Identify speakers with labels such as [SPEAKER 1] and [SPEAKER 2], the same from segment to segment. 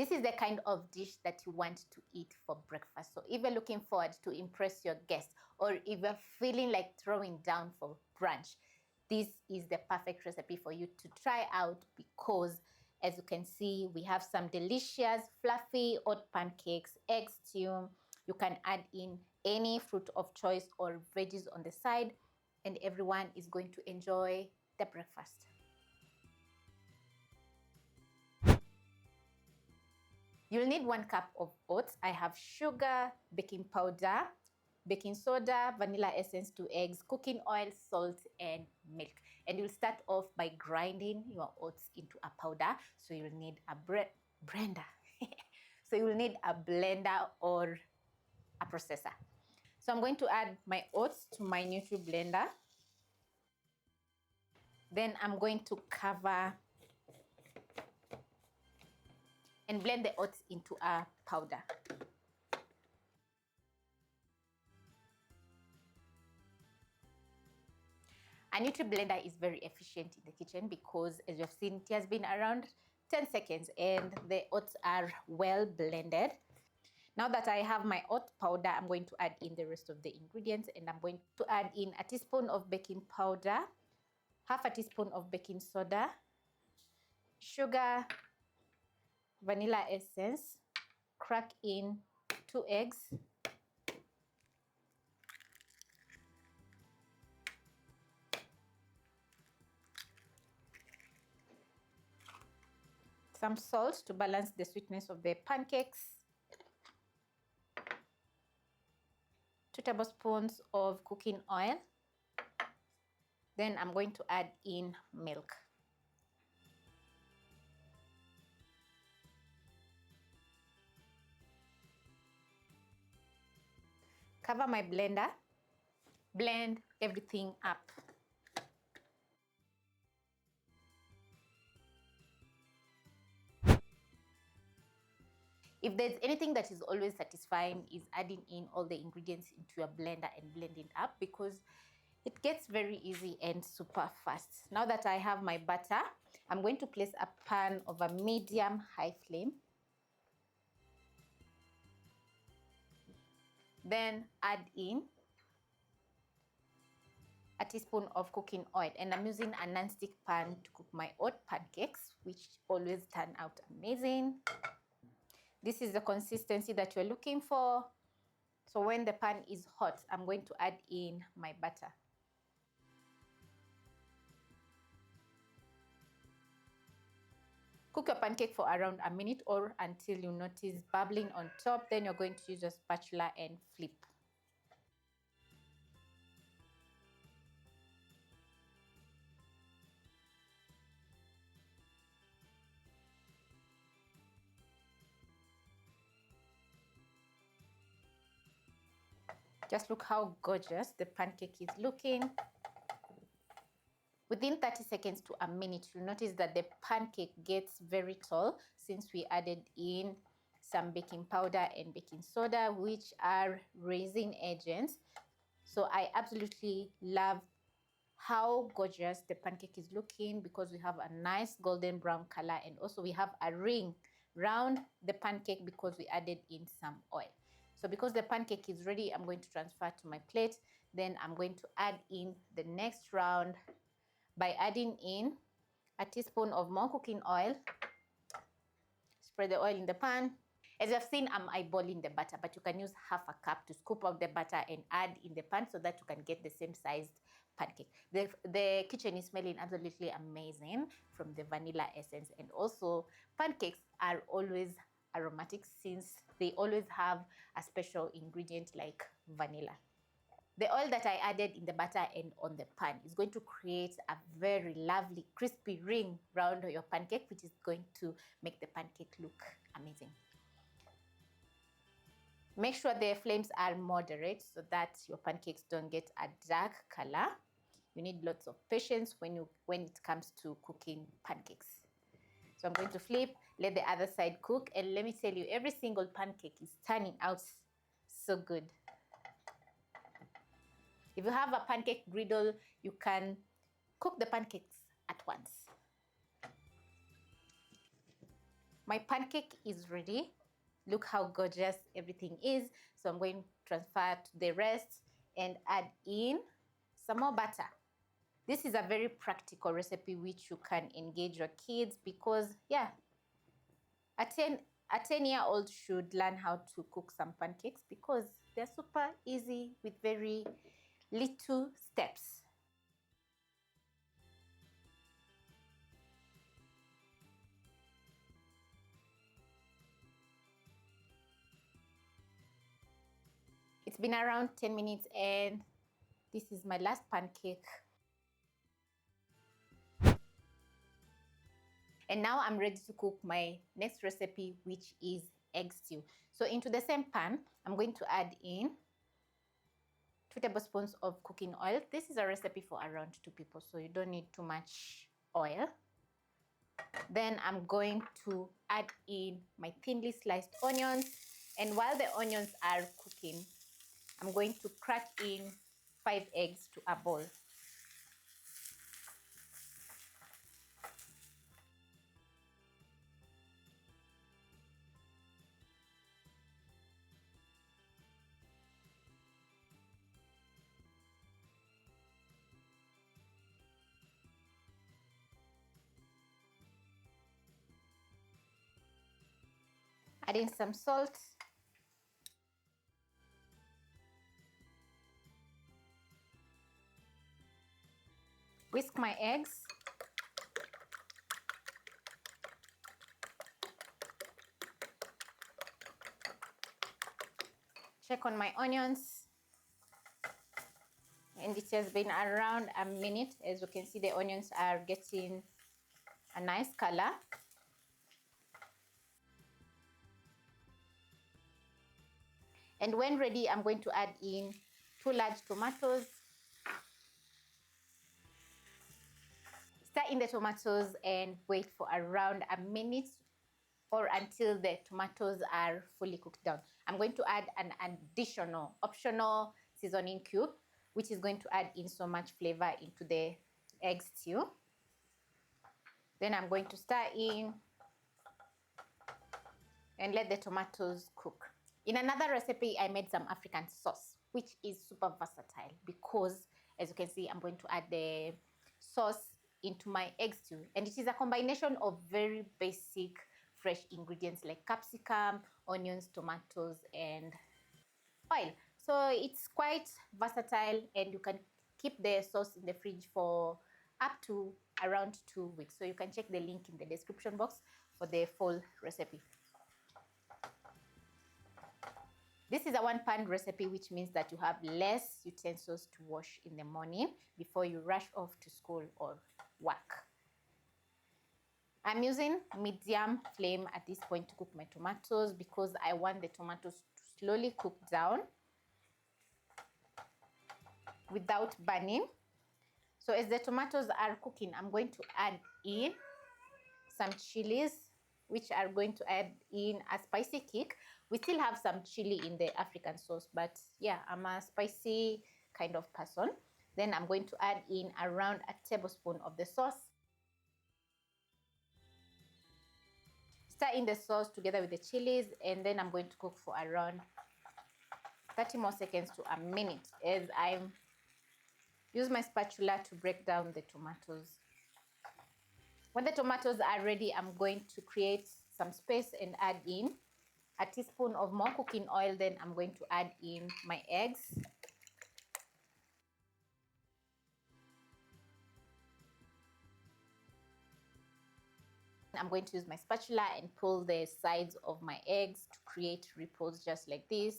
[SPEAKER 1] This is the kind of dish that you want to eat for breakfast. So if you're looking forward to impress your guests, or if you're feeling like throwing down for brunch, this is the perfect recipe for you to try out, because as you can see, we have some delicious fluffy oat pancakes, egg stew. You can add in any fruit of choice or veggies on the side, and everyone is going to enjoy the breakfast. You'll need 1 cup of oats. I have sugar, baking powder, baking soda, vanilla essence, 2 eggs, cooking oil, salt, and milk. And you'll start off by grinding your oats into a powder. So you'll need a blender. So you'll need a blender or a processor. So I'm going to add my oats to my Nutri-Blender. Then I'm going to cover and blend the oats into a powder. A Nutri-Blender is very efficient in the kitchen because, as you've seen, it has been around 10 seconds and the oats are well blended. Now that I have my oat powder, I'm going to add in the rest of the ingredients, and I'm going to add in a teaspoon of baking powder, half a teaspoon of baking soda, sugar, vanilla essence, crack in 2 eggs, some salt to balance the sweetness of the pancakes, 2 tablespoons of cooking oil. Then I'm going to add in milk. Cover my blender, blend everything up. If there's anything that is always satisfying, is adding in all the ingredients into your blender and blending up, because it gets very easy and super fast. Now that I have my butter, I'm going to place a pan over medium-high flame. Then add in a teaspoon of cooking oil, and I'm using a non-stick pan to cook my oat pancakes, which always turn out amazing. This is the consistency that you're looking for. So when the pan is hot, I'm going to add in my butter. Cook your pancake for around a minute or until you notice bubbling on top. Then you're going to use your spatula and flip. Just look how gorgeous the pancake is looking. Within 30 seconds to a minute, you'll notice that the pancake gets very tall since we added in some baking powder and baking soda, which are raising agents. So I absolutely love how gorgeous the pancake is looking, because we have a nice golden brown color, and also we have a ring around the pancake because we added in some oil. So because the pancake is ready, I'm going to transfer to my plate. Then I'm going to add in the next round by adding in a teaspoon of more cooking oil. Spread the oil in the pan. As you've seen, I'm eyeballing the butter, but you can use half a cup to scoop out the butter and add in the pan so that you can get the same sized pancake. The kitchen is smelling absolutely amazing from the vanilla essence, and also pancakes are always aromatic since they always have a special ingredient like vanilla. The oil that I added in the butter and on the pan is going to create a very lovely crispy ring around your pancake, which is going to make the pancake look amazing. Make sure the flames are moderate so that your pancakes don't get a dark color. You need lots of patience when it comes to cooking pancakes. So I'm going to flip, let the other side cook, and let me tell you, every single pancake is turning out so good. If you have a pancake griddle, you can cook the pancakes at once. My pancake is ready. Look how gorgeous everything is. So I'm going to transfer to the rest and add in some more butter. This is a very practical recipe which you can engage your kids because, yeah, a 10-year-old should learn how to cook some pancakes because they're super easy with very little steps. It's been around 10 minutes and this is my last pancake. And now I'm ready to cook my next recipe, which is egg stew. So into the same pan, I'm going to add in 2 tablespoons of cooking oil. This is a recipe for around 2 people, so you don't need too much oil. Then I'm going to add in my thinly sliced onions. And while the onions are cooking, I'm going to crack in 5 eggs to a bowl. Add in some salt. Whisk my eggs. Check on my onions. And it has been around a minute. As you can see, the onions are getting a nice color. And when ready, I'm going to add in 2 large tomatoes. Stir in the tomatoes and wait for around a minute or until the tomatoes are fully cooked down. I'm going to add an additional optional seasoning cube, which is going to add in so much flavor into the egg stew. Then I'm going to stir in and let the tomatoes cook. In another recipe, I made some African sauce, which is super versatile because, as you can see, I'm going to add the sauce into my egg stew. And it is a combination of very basic fresh ingredients like capsicum, onions, tomatoes, and oil. So it's quite versatile and you can keep the sauce in the fridge for up to around 2 weeks. So you can check the link in the description box for the full recipe. This is a 1-pan recipe, which means that you have less utensils to wash in the morning before you rush off to school or work. I'm using medium flame at this point to cook my tomatoes because I want the tomatoes to slowly cook down without burning. So as the tomatoes are cooking, I'm going to add in some chilies, which are going to add in a spicy kick. We still have some chili in the African sauce, but yeah, I'm a spicy kind of person. Then I'm going to add in around a tablespoon of the sauce. Stir in the sauce together with the chilies, and then I'm going to cook for around 30 more seconds to a minute as I use my spatula to break down the tomatoes. When the tomatoes are ready, I'm going to create some space and add in a teaspoon of more cooking oil. Then I'm going to add in my eggs. I'm going to use my spatula and pull the sides of my eggs to create ripples just like this.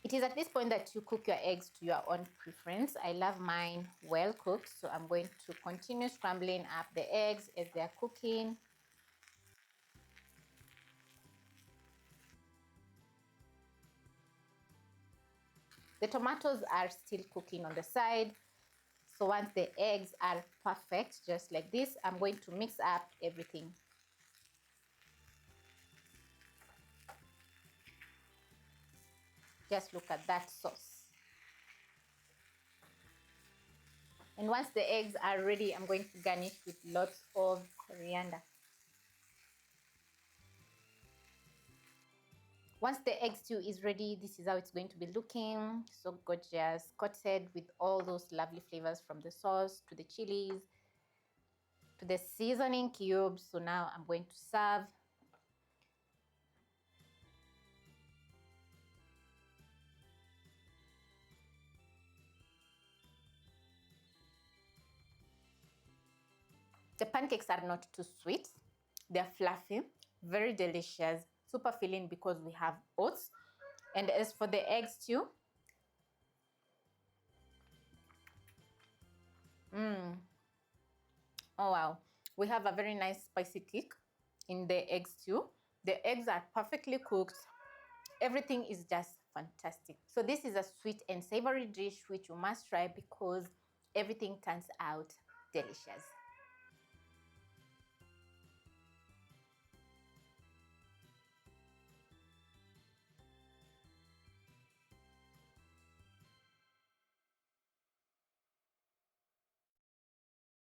[SPEAKER 1] It is at this point that you cook your eggs to your own preference. I love mine well cooked, so I'm going to continue scrambling up the eggs as they're cooking. The tomatoes are still cooking on the side. So once the eggs are perfect, just like this, I'm going to mix up everything. Just look at that sauce. And once the eggs are ready, I'm going to garnish with lots of coriander. Once the egg stew is ready, this is how it's going to be looking. So gorgeous, coated with all those lovely flavors from the sauce to the chilies to the seasoning cubes. So now I'm going to serve. The pancakes are not too sweet. They're fluffy, very delicious, super filling because we have oats. And as for the egg stew, oh wow, we have a very nice spicy kick in the egg stew. The eggs are perfectly cooked. Everything is just fantastic. So this is a sweet and savory dish which you must try because everything turns out delicious.